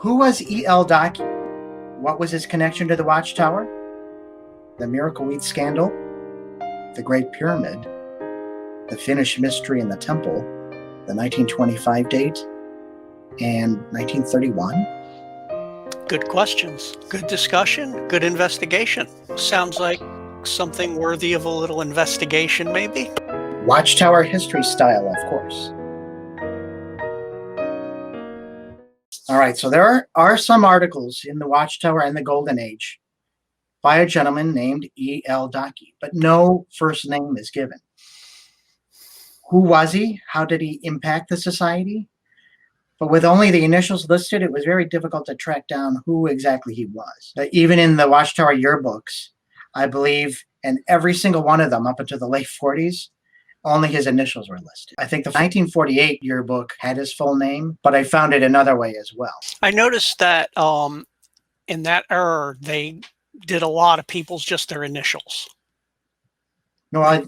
Who was E.L. Dockey? What was his connection to the Watchtower? The Miracle Wheat Scandal? The Great Pyramid? The Finnish Mystery in the Temple? The 1925 date? And 1931? Good questions. Good discussion. Good investigation. Sounds like something worthy of a little investigation, maybe? Watchtower history style, of course. All right, so there are some articles in the Watchtower and the Golden Age by a gentleman named E.L. Dockey, but no first name is given. Who was he? How did he impact the society? But with only the initials listed, it was very difficult to track down who exactly he was. Even in the Watchtower yearbooks, I believe in every single one of them up until the late 40s, only his initials were listed. I think the 1948 yearbook had his full name, but I found it another way as well. I noticed that in that era, they did a lot of people's just their initials. No,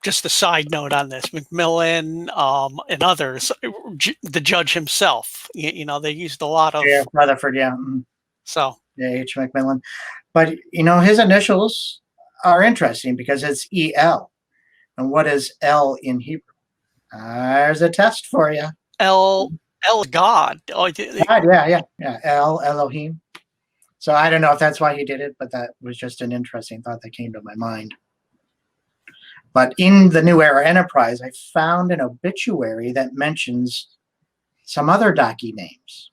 just a side note on this, Macmillan and others, the judge himself, they used a lot of... Yeah, Rutherford, yeah. So. Yeah, H. Macmillan. But, his initials are interesting because it's E.L. And what is L in Hebrew? There's a test for you. L is God. Oh, God, yeah. El, Elohim. So I don't know if that's why he did it, but that was just an interesting thought that came to my mind. But in the New Era Enterprise, I found an obituary that mentions some other Dockey names.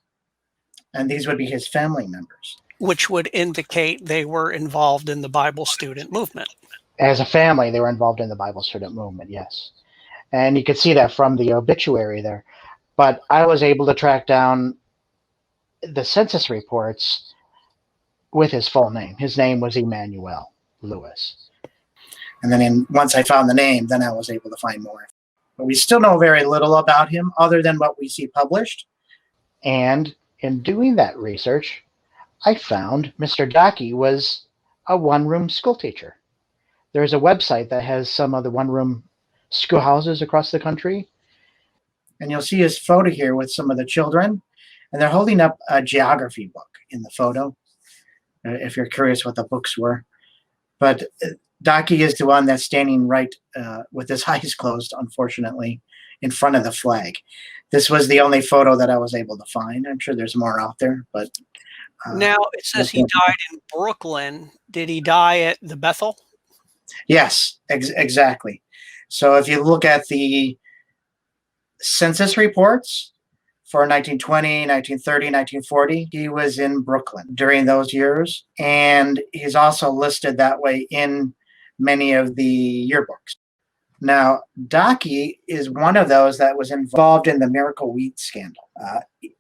And these would be his family members. Which would indicate they were involved in the Bible student movement. As a family, they were involved in the Bible student movement, yes. And you could see that from the obituary there. But I was able to track down the census reports with his full name. His name was Emmanuel Lewis. And then once I found the name, then I was able to find more. But we still know very little about him other than what we see published. And in doing that research, I found Mr. Dockey was a one-room school teacher. There's a website that has some of the one-room schoolhouses across the country. And you'll see his photo here with some of the children. And they're holding up a geography book in the photo, if you're curious what the books were. But Dockey is the one that's standing right with his eyes closed, unfortunately, in front of the flag. This was the only photo that I was able to find. I'm sure there's more out there, but... now, it says he died in Brooklyn. Did he die at the Bethel? Yes, exactly. So if you look at the census reports for 1920, 1930, 1940, he was in Brooklyn during those years. And he's also listed that way in many of the yearbooks. Now, Dockey is one of those that was involved in the Miracle Wheat Scandal.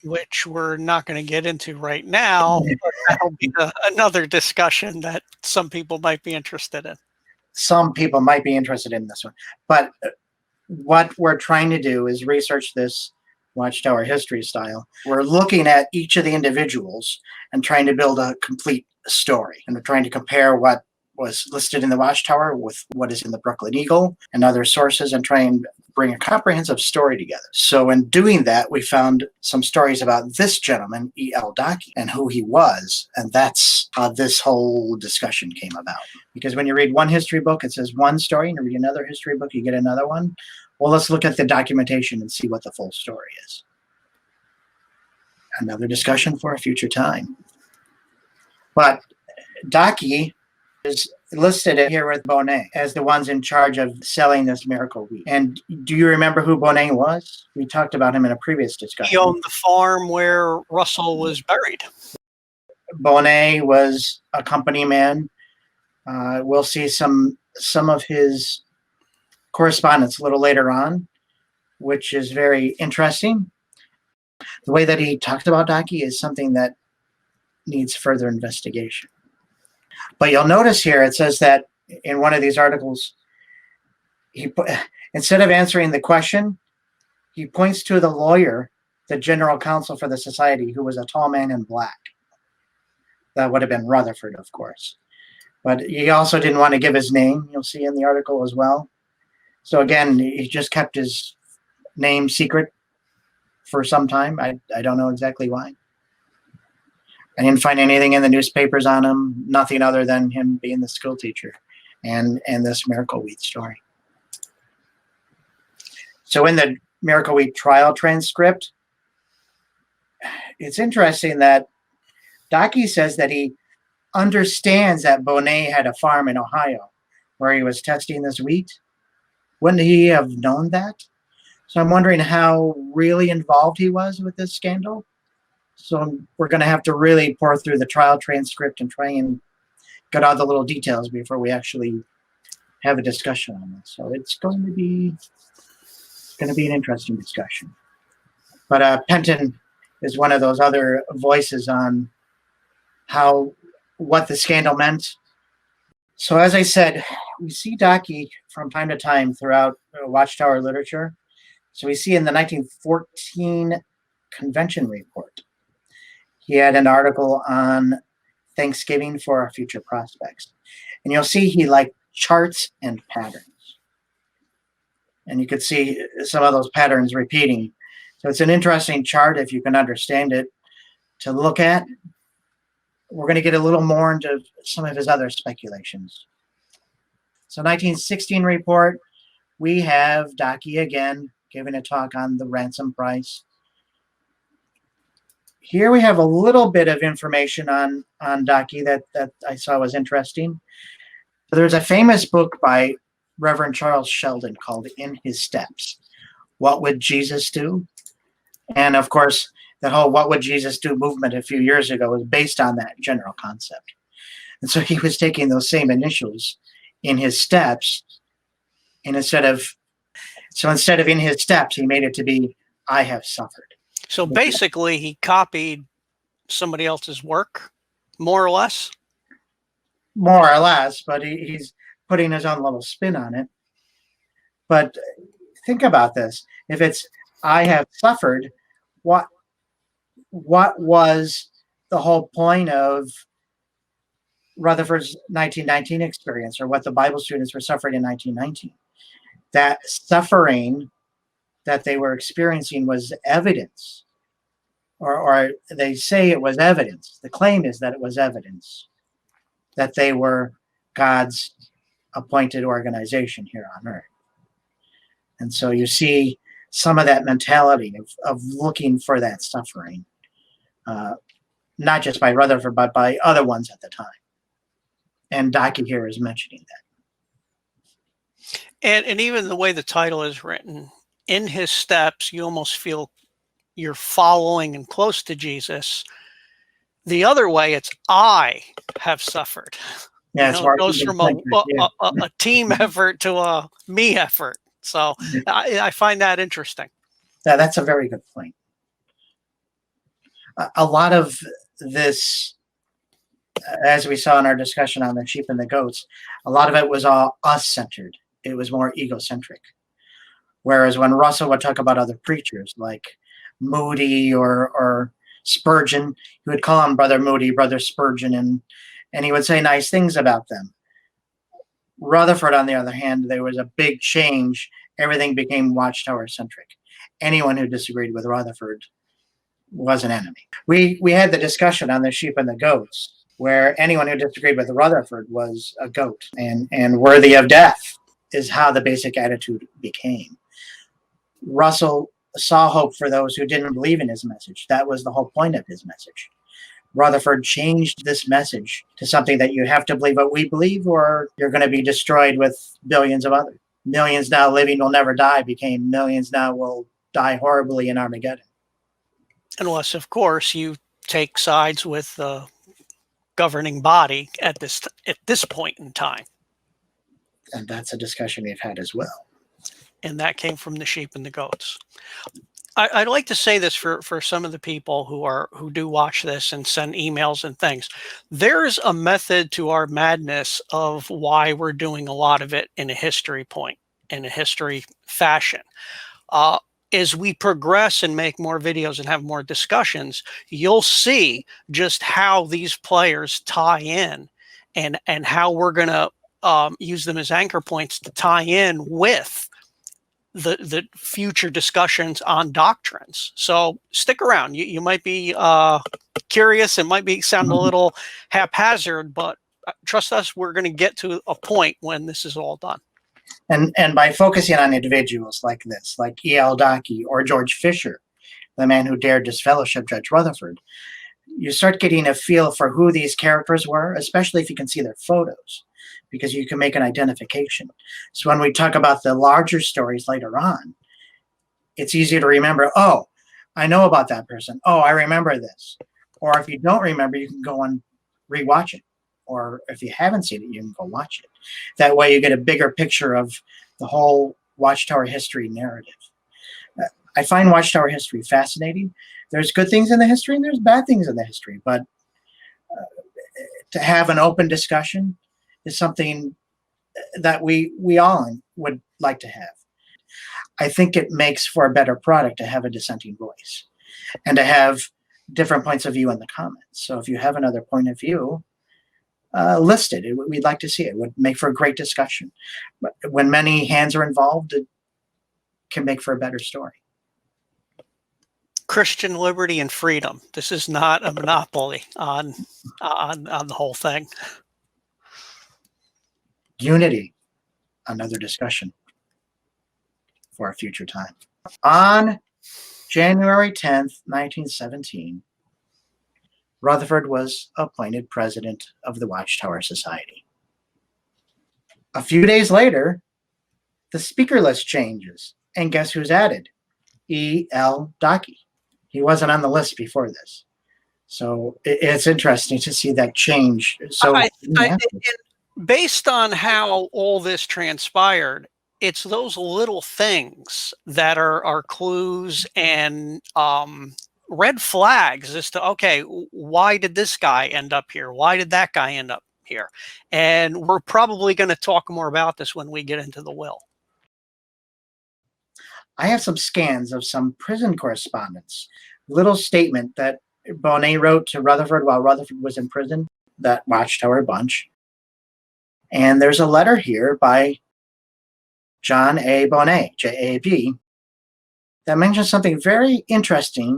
Which we're not going to get into right now, but that'll be another discussion that some people might be interested in. Some people might be interested in this one. But what we're trying to do is research this Watchtower history style. We're looking at each of the individuals and trying to build a complete story. And we're trying to compare what was listed in the Watchtower with what is in the Brooklyn Eagle and other sources and try and bring a comprehensive story together. So in doing that, we found some stories about this gentleman, E.L. Dockey, and who he was. And that's how this whole discussion came about. Because when you read one history book, it says one story, and you read another history book, you get another one. Well, let's look at the documentation and see what the full story is. Another discussion for a future time. But Dockey is listed here with Bonet as the ones in charge of selling this miracle wheat. And do you remember who Bonet was? We talked about him in a previous discussion. He owned the farm where Russell was buried. Bonet was a company man. We'll see some of his correspondence a little later on, which is very interesting. The way that he talked about Dockey is something that needs further investigation. But you'll notice here it says that in one of these articles, instead of answering the question, he points to the lawyer, the general counsel for the society, who was a tall man in black. That would have been Rutherford, of course. But he also didn't want to give his name, you'll see in the article as well. So again, he just kept his name secret for some time. I don't know exactly why. I didn't find anything in the newspapers on him, nothing other than him being the school teacher and this Miracle Wheat story. So in the Miracle Wheat trial transcript, it's interesting that Docky says that he understands that Bonet had a farm in Ohio where he was testing this wheat. Wouldn't he have known that? So I'm wondering how really involved he was with this scandal. So we're going to have to really pour through the trial transcript and try and get all the little details before we actually have a discussion on this. So it's going to be an interesting discussion. But Penton is one of those other voices on what the scandal meant. So as I said, we see Docky from time to time throughout Watchtower literature. So we see in the 1914 convention report, he had an article on Thanksgiving for our future prospects. And you'll see he liked charts and patterns. And you could see some of those patterns repeating. So it's an interesting chart if you can understand it to look at. We're going to get a little more into some of his other speculations. So 1916 report, we have Docky again giving a talk on the ransom price. Here we have a little bit of information on Docky that I saw was interesting. So there's a famous book by Reverend Charles Sheldon called In His Steps. What Would Jesus Do? And of course, that whole What Would Jesus Do movement a few years ago was based on that general concept. And so he was taking those same initials, In His Steps, and instead of In His Steps, he made it to be I Have Suffered. So basically, he copied somebody else's work, more or less? More or less, but he's putting his own little spin on it. But think about this. If it's I have suffered, what was the whole point of Rutherford's 1919 experience, or what the Bible students were suffering in 1919? That suffering that they were experiencing was evidence, or they say it was evidence. The claim is that it was evidence that they were God's appointed organization here on earth. And so you see some of that mentality of looking for that suffering, not just by Rutherford, but by other ones at the time. And Docky here is mentioning that. And even the way the title is written, In His Steps, you almost feel you're following and close to Jesus. The other way, it's I have suffered. Yeah, it goes from a team effort to a me effort. So I find that interesting. Yeah, that's a very good point. A lot of this, as we saw in our discussion on the sheep and the goats, a lot of it was all us-centered. It was more egocentric. Whereas when Russell would talk about other preachers like Moody or Spurgeon, he would call him Brother Moody, Brother Spurgeon, and he would say nice things about them. Rutherford, on the other hand, there was a big change. Everything became Watchtower-centric. Anyone who disagreed with Rutherford was an enemy. We had the discussion on the sheep and the goats, where anyone who disagreed with Rutherford was a goat and worthy of death is how the basic attitude became. Russell saw hope for those who didn't believe in his message. That was the whole point of his message. Rutherford changed this message to something that you have to believe what we believe, or you're going to be destroyed with billions of others. Millions now living will never die became millions now will die horribly in Armageddon. Unless, of course, you take sides with the governing body at this point in time. And that's a discussion we've had as well. And that came from the sheep and the goats. I'd like to say this for some of the people who do watch this and send emails and things. There's a method to our madness of why we're doing a lot of it in a history point, in a history fashion. As we progress and make more videos and have more discussions, you'll see just how these players tie in and how we're going to use them as anchor points to tie in with the future discussions on doctrines. So stick around. You might be curious. It might be sound a little haphazard, but trust us, we're going to get to a point when this is all done. And by focusing on individuals like this, like E.L. Dockey or George Fisher, the man who dared disfellowship Judge Rutherford, you start getting a feel for who these characters were, especially if you can see their photos, because you can make an identification. So when we talk about the larger stories later on, it's easier to remember, oh, I know about that person. Oh, I remember this. Or if you don't remember, you can go and rewatch it. Or if you haven't seen it, you can go watch it. That way you get a bigger picture of the whole Watchtower history narrative. I find Watchtower history fascinating. There's good things in the history and there's bad things in the history, but to have an open discussion is something that we all would like to have. I think it makes for a better product to have a dissenting voice and to have different points of view in the comments. So if you have another point of view, list it. We'd like to see it. It would make for a great discussion. But when many hands are involved, it can make for a better story. Christian liberty and freedom. This is not a monopoly on the whole thing. Unity, another discussion for a future time. On January 10th, 1917, Rutherford was appointed president of the Watchtower Society. A few days later, the speaker list changes, and guess who's added? E.L. Dockey. He wasn't on the list before this. So it's interesting to see that change. So based on how all this transpired, it's those little things that are clues and red flags as to, okay, why did this guy end up here? Why did that guy end up here? And we're probably going to talk more about this when we get into the will. I have some scans of some prison correspondence, little statement that Bonnet wrote to Rutherford while Rutherford was in prison, that Watchtower bunch. And there's a letter here by John A. Bonnet, J-A-B, that mentions something very interesting